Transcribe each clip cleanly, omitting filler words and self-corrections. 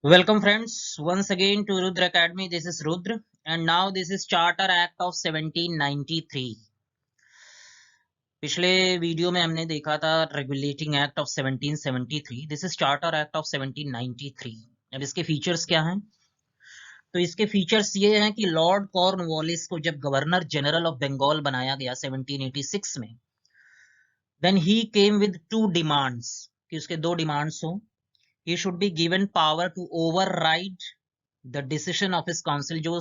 Welcome friends, once again to Rudra Academy. This is Rudra and now this is Charter Act of 1793. पिछले video में हमने देखा था regulating act of 1773. This is charter act of 1793. अब इसके features क्या हैं? तो इसके फीचर्स ये हैं कि लॉर्ड कॉर्नवालिस को जब गवर्नर जनरल ऑफ बंगाल बनाया गया 1786 में, then he came with two demands कि उसके दो डिमांड्स हों. He should be given power to override the decision of his council. जो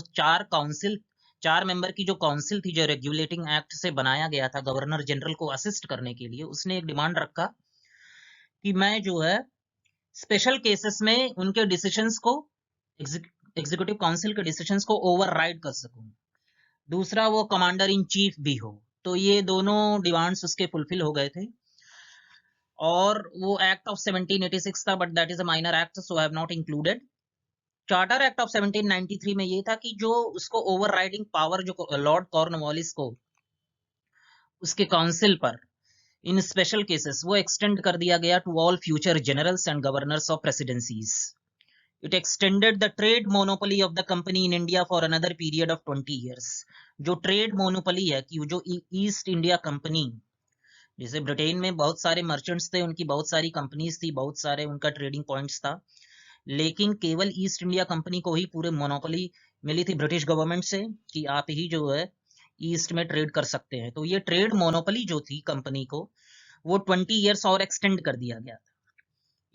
चार मेंबर की जो काउंसिल थी जो रेगुलेटिंग एक्ट से बनाया गया था गवर्नर जनरल को असिस्ट करने के लिए, उसने एक डिमांड रखा कि मैं जो है स्पेशल केसेस में उनके डिसीजंस को एग्जीक्यूटिव काउंसिल के डिसीजंस को ओवरराइड कर सकूं. दूसरा वो कमांडर इन चीफ भी हो. तो ये दोनों डिमांड्स उसके फुलफिल हो गए थे और वो एक्ट ऑफ 1786 था, but that is a minor act, so I have not included. Charter act of 1793 में ये था कि जो उसको ओवरराइडिंग पावर जो लॉर्ड कॉर्नवालिस को उसके काउंसिल पर इन स्पेशल केसेस वो एक्सटेंड कर दिया गया to all future generals and governors of presidencies. It extended the trade monopoly of the company in India for another period of 20 years. जो trade monopoly है कि जो ईस्ट इंडिया कंपनी, जैसे Britain में बहुत सारे मर्चेंट्स थे, उनकी बहुत सारी कंपनीज थी, बहुत सारे उनका ट्रेडिंग पॉइंट्स था, लेकिन केवल ईस्ट इंडिया कंपनी को ही पूरे मोनोपोली मिली थी ब्रिटिश गवर्नमेंट से कि आप ही जो है ईस्ट में ट्रेड कर सकते हैं. तो ये ट्रेड मोनोपोली जो थी कंपनी को, वो 20 years और एक्सटेंड कर दिया गया था.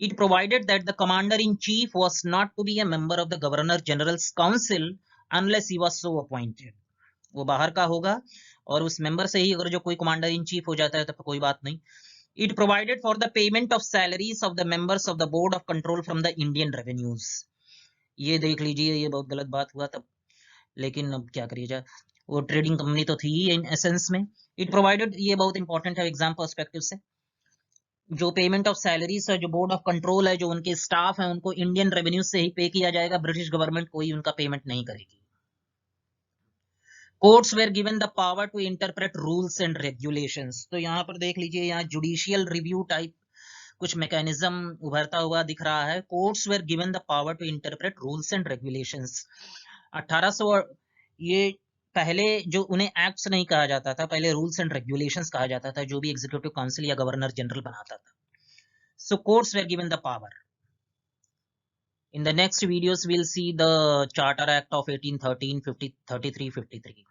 It provided that the commander in chief was not to be a member of the governor general's council unless he was so appointed. वो बाहर का होगा और उस मेंबर से ही अगर जो कोई कमांडर इन चीफ हो जाता है तो कोई बात नहीं. It provided for the payment of salaries of the members of the board of control from the Indian revenues. ये देख लीजिए, ये बहुत गलत बात हुआ तब, लेकिन अब क्या करिए जाए, वो ट्रेडिंग कंपनी तो थी इन एसेंस में. इट प्रोवाइडेड, ये बहुत इंपॉर्टेंट है एग्जाम पर्सपेक्टिव से, जो पेमेंट ऑफ सैलरीज है, जो बोर्ड ऑफ कंट्रोल है, जो उनके स्टाफ है, उनको इंडियन रेवेन्यू से ही पे किया जाएगा. ब्रिटिश गवर्नमेंट कोई उनका पेमेंट नहीं करेगी. Courts were given the power to interpret rules and regulations. तो यहाँ पर देख लीजिए, यहाँ जुडिशियल रिव्यू टाइप कुछ मैकेनिज्म उभरता हुआ दिख रहा है. Courts were given the power to interpret rules and regulations. 1800, ये पहले जो उन्हें एक्ट्स नहीं कहा जाता था, पहले रूल्स एंड रेगुलेशंस कहा जाता था, जो भी एग्जीक्यूटिव काउंसिल या गवर्नर जनरल बनाता था. So courts were given the power. In the next videos we'll see the Charter Act of 1813, 33, 53.